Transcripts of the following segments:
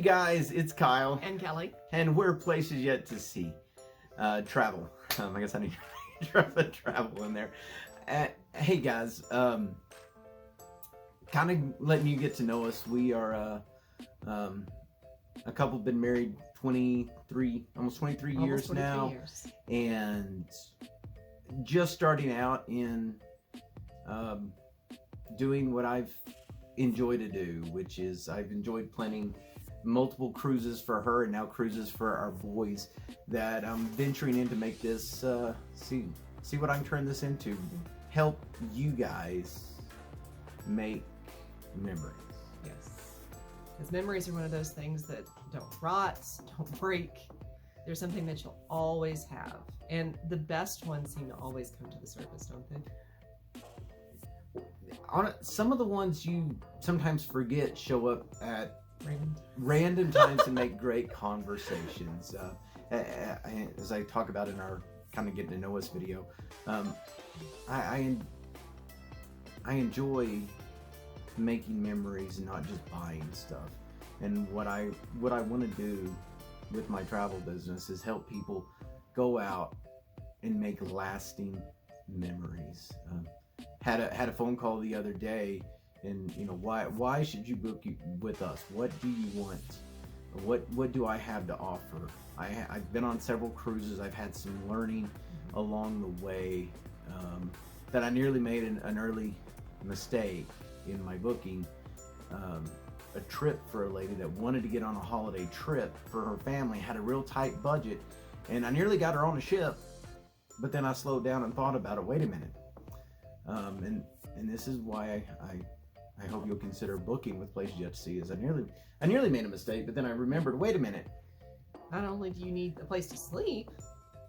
Guys, it's Kyle. And Kelly. And we're Places Yet to See. Travel. I guess I need to drop the travel in there. Hey guys, kind of letting you get to know us. We are a couple been married almost 23 years now. And just starting out in doing what I've enjoyed to do, which is I've enjoyed planning multiple cruises for her and now cruises for our boys, that I'm venturing in to make this see what I can turn this into, help you guys make memories. Yes, because memories are one of those things that don't rot, don't break. They're something that you'll always have, and the best ones seem to always come to the surface, don't they? Some of the ones you sometimes forget show up at random times and make great conversations. As I talk about in our kind of getting to know us video, I enjoy making memories and not just buying stuff. And what I want to do with my travel business is help people go out and make lasting memories. Had a phone call the other day, and why should you book with us? What do you want? What do I have to offer? I've been on several cruises. I've had some learning along the way, that I nearly made an early mistake in my booking. A trip for a lady that wanted to get on a holiday trip for her family, had a real tight budget, and I nearly got her on a ship, but then I slowed down and thought about it. Wait a minute. And this is why I hope you'll consider booking with Places Yet to See. Is I nearly made a mistake, but then I remembered, wait a minute. Not only do you need a place to sleep,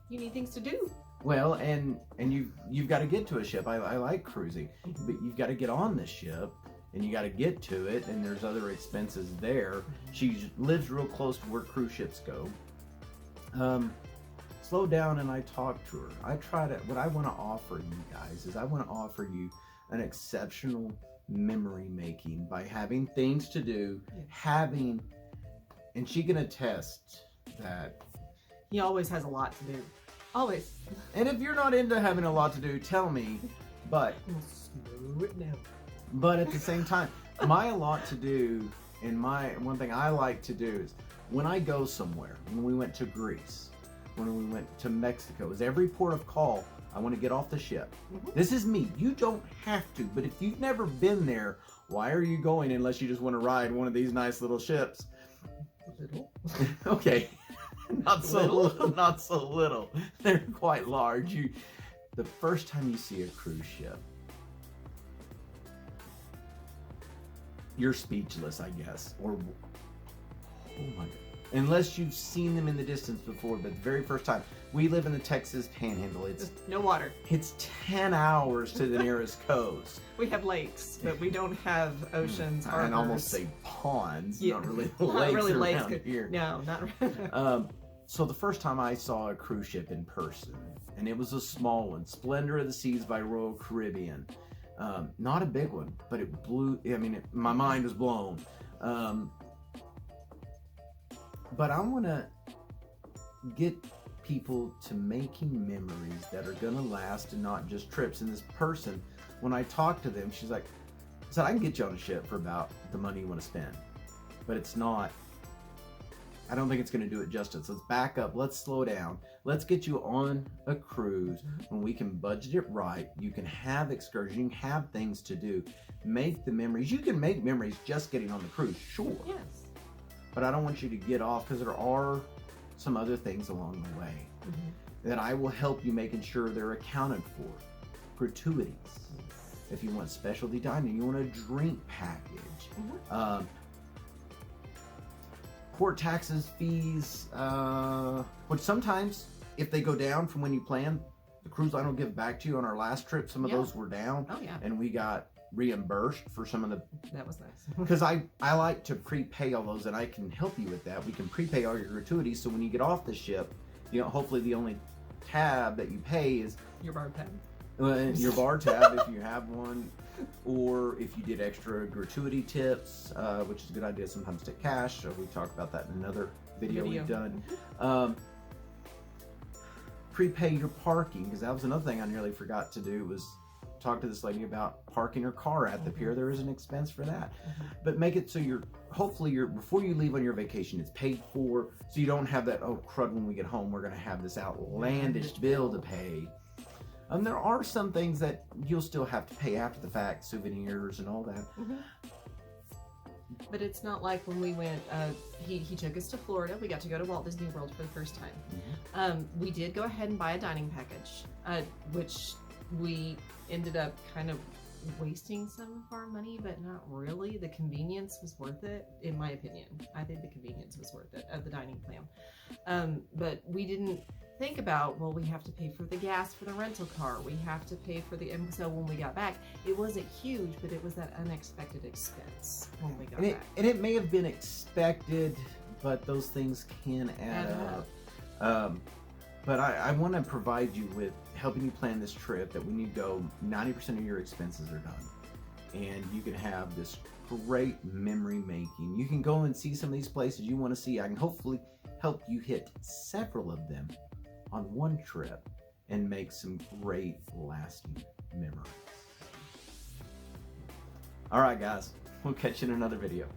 you need things to do. Well, and you've got to get to a ship. I like cruising, but you've got to get on the ship, and you got to get to it, and there's other expenses there. She lives real close to where cruise ships go. Slow down, and I talked to her. What I want to offer you guys is I want to offer you an exceptional memory making by having things to do, and she can attest that he always has a lot to do. Always. And if you're not into having a lot to do, tell me, but slow it down. But at the same time, my a lot to do, and one thing I like to do is when I go somewhere, when we went to Greece, when we went to Mexico, is every port of call, I want to get off the ship. This is me. You don't have to, but if you've never been there, why are you going unless you just want to ride one of these nice little ships? Little. Okay. Not so little. They're quite large. The first time you see a cruise ship, you're speechless, I guess. Or, oh my God. Unless you've seen them in the distance before, but the very first time. We live in the Texas Panhandle. It's no water. It's 10 hours to the nearest coast. We have lakes, but we don't have oceans. I almost say ponds, yeah. Not really lakes around here. No, not really. So the first time I saw a cruise ship in person, and it was a small one, Splendor of the Seas by Royal Caribbean. Not a big one, but it blew, my mind was blown. But I want to get people to making memories that are going to last and not just trips. And this person, when I talked to them, she's like, I said, I can get you on a ship for about the money you want to spend. But it's not, I don't think it's going to do it justice. Let's back up. Let's slow down. Let's get you on a cruise when we can budget it right. You can have excursions. You can have things to do. Make the memories. You can make memories just getting on the cruise, sure. Yes. But I don't want you to get off, because there are some other things along the way that I will help you making sure they're accounted for. Gratuities. If you want specialty dining, you want a drink package. Port taxes, fees, which sometimes, if they go down from when you plan, the cruise line will give back to you. On our last trip, some of those were down. Oh, yeah. And we got reimbursed for some of the... That was nice. Because I like to prepay all those, and I can help you with that. We can prepay all your gratuities, so when you get off the ship, hopefully the only tab that you pay is... Your bar tab. Your bar tab, if you have one, or if you did extra gratuity tips, which is a good idea. Sometimes take cash. We talked about that in another video we've done. Prepay your parking, because that was another thing I nearly forgot to do, was talk to this lady about parking her car at the pier. There is an expense for that, but make it so hopefully before you leave on your vacation, it's paid for, so you don't have that, oh crud, when we get home we're going to have this outlandish bill to pay. There are some things that you'll still have to pay after the fact, souvenirs and all that. But it's not like when we went, he took us to Florida. We got to go to Walt Disney World for the first time. We did go ahead and buy a dining package, which we ended up kind of wasting some of our money, but not really. The convenience was worth it, in my opinion. I think the convenience was worth it of the dining plan. But we didn't think about, well, we have to pay for the gas for the rental car. We have to pay for and so when we got back, it wasn't huge, but it was that unexpected expense when we got back. And it may have been expected, but those things can add up. But I want to provide you with helping you plan this trip that when you go, 90% of your expenses are done. And you can have this great memory making. You can go and see some of these places you want to see. I can hopefully help you hit several of them on one trip and make some great lasting memories. All right, guys, we'll catch you in another video.